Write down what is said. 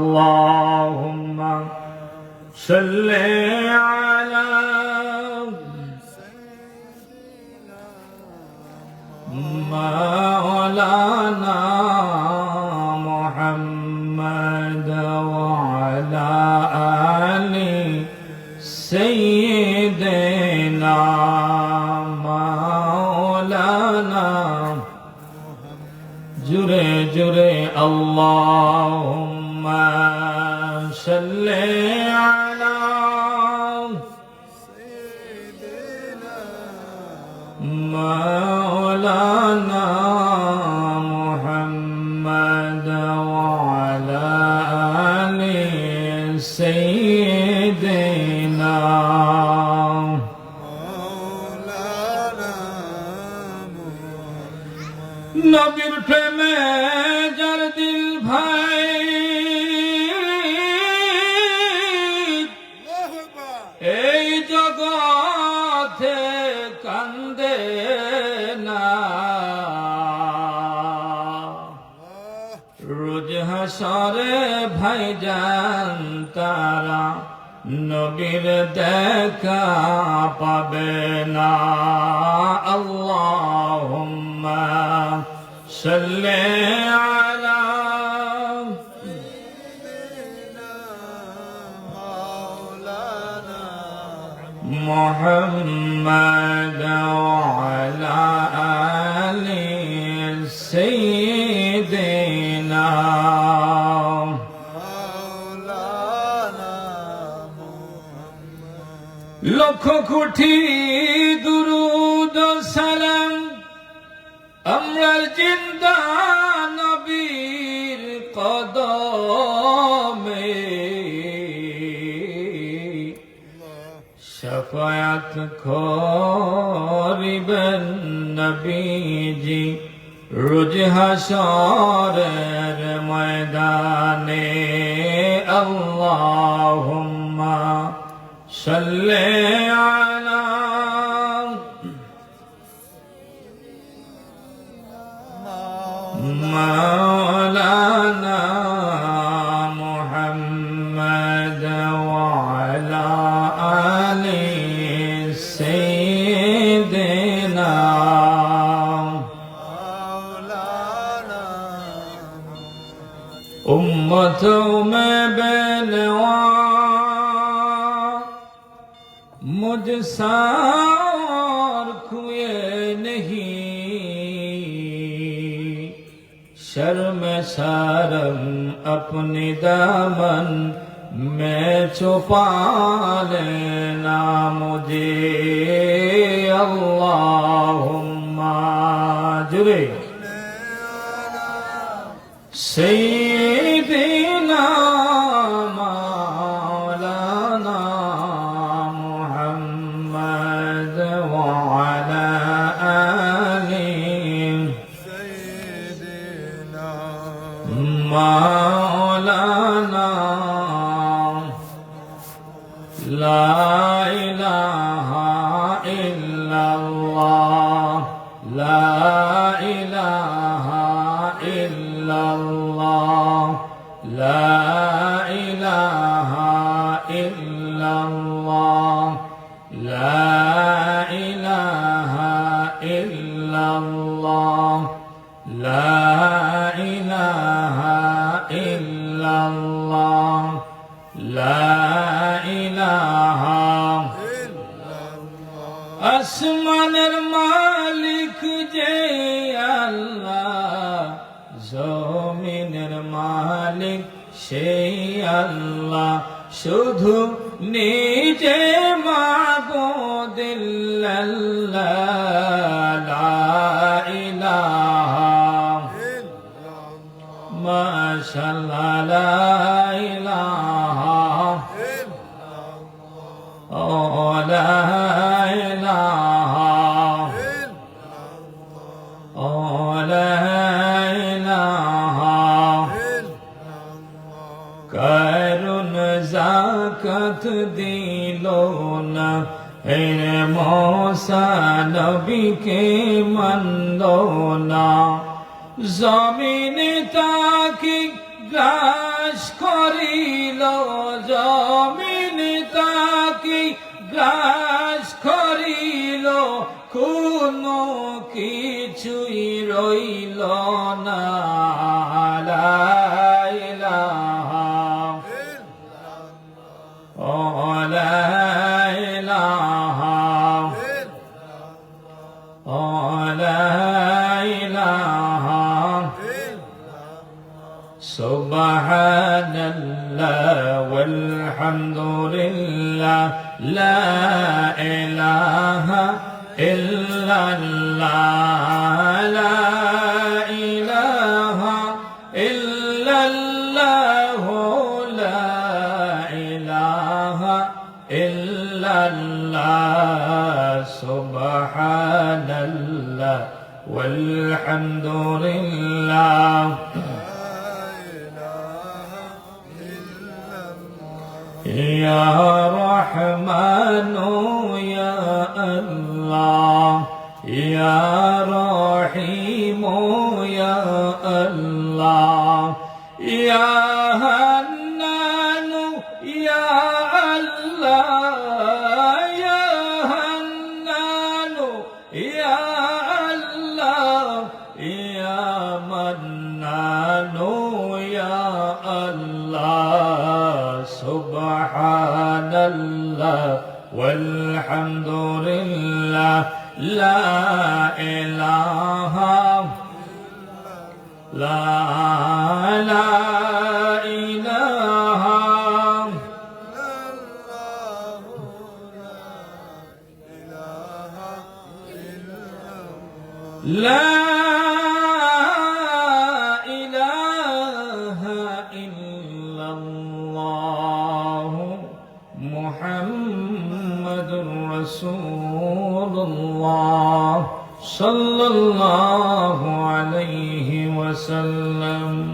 اللهم صل على مولانا محمد وعلى آل سيدنا مولانا جرے جرے اللهم صل على سيدنا مولانا محمد وعلى آل سيدنا নবীর প্রেমে যার দিল ভাই এই জগতে কান্দে না রোজ হাসরে ভাইজান তারা নবীর দেখা পাবে না আল্লাহুম্মা সাল্লি আলা মুহাম্মাদ ওয়া আলা আলি সাইয়্যিদিনা লক্ষ কোটি দুরূদ সালাম আমরা জিন্দা নবীর কদমে শাফায়াত করিবেন নবীজি রোজ হাসরের ময়দানে আল্লাহুম্মা সাল্লি আলা مولانا محمد وعلى آل سيدنا أمته में बेनवा मुझसा और कोई नहीं शर्म शर्म अपने दामन में छुपा लेना मुझे अल्लाहुम्मा जुरे सय्यिदिना मौलाना मुहम्मद वअला आलि مولانا لا إله إلا الله لا إله إلا الله لا إله إلا الله لا إله إلا الله لا إله إلا الله لا إله إلا الله আসমানের মালিক যে আল্লাহ জমিনের মালিক সেই আল্লাহ শুধু নিজে মাবুদ ইল্লাল্লাহ লা ইলাহা মাশাআল্লাহ লা ইলাহা ইল্লাল্লাহ লা ইলাহা লা ইলাহা করুন যাকাত দিল না হে মূসা নবীকে মানল না জমিনে তাকে গ্রাস করিল জমিন তাকে গ্রাস করিল কোনো কিছুই রইল না লা ইলাহা লা ইলাহা লা ইলাহা সুবহানাল্লাহ ওয়ালহামদুলিল্লাহ লা ইলাহা ইল্লাল্লাহ লা ইলাহা ইল্লাল্লাহ লা ইলাহা ইল্লাল্লাহ সুবহানাল্লাহ ওয়ালহামদুলিল্লাহ يا رحمن يا الله يا رحيم يا الله يا حنان يا الله يا حنان يا الله يا منان يا الله سبحان الله والحمد لله لا إله لا إله لا إله إلا الله محمد رسول الله صلى الله عليه وسلم